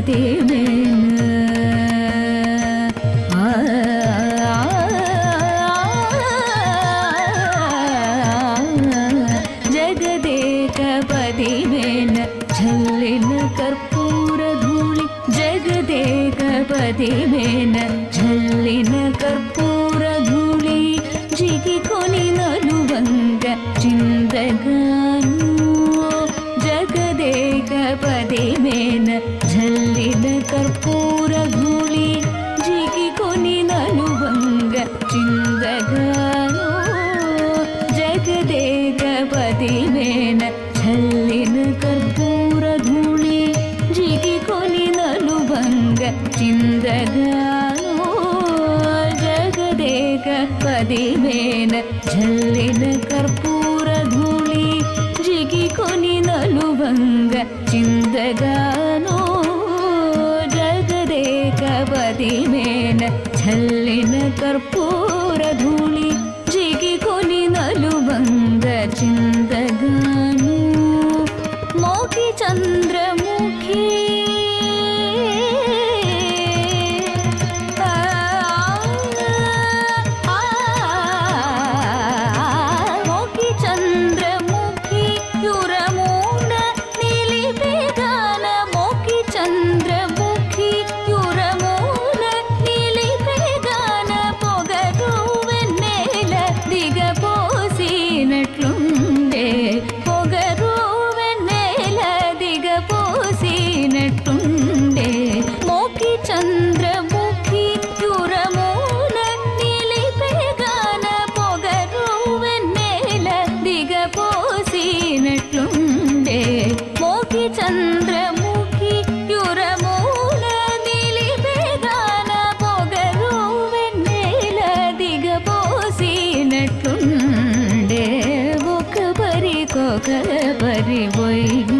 పదివేన జగదేక పదివేన ఝల్లిన కర్పూర ధూళి జగదేక పదివేన ఝల్లిన కర్పూర ధూళి జిగికొని నలువంగ చిందగాను జగదేక పదివేన ఝల్లిన కర్పూర ధూళి జిగికొని నలువంగ చిందగాను జగదేక పదివేన ఝల్లిన కర్పూర ధూళి జిగికొని నలువంగ చిందగాను జగదేక పదివేన ఝల్లిన కర్పూర ధూళి జిగికొని నలువంగ చిందగాను జగదేక పదివేన ఝల్లిన కర్పూర ధూళి జిగికొని నలువంగ చిందగాను మోకి చంద్రముఖి మోకి చంద్రముఖి యురమున నిలిపెగాన మోకి చంద్రముఖి యురమున నిలిపెగాన పొగరు వెన్నెల దిగపోసినట్లుండే పొగరు వెన్నెల దిగపోసినట్లుండే మోకి చంద్రముఖి యురమున నిలిపెగాన పొగరు వెన్నెల దిగపోసినట్లుండే మోకి చంద్రముఖి యురమున నిలిపెగాన పొగరు వెన్నెల దిగపోసినట్లుండే ఒక పరి వైద్య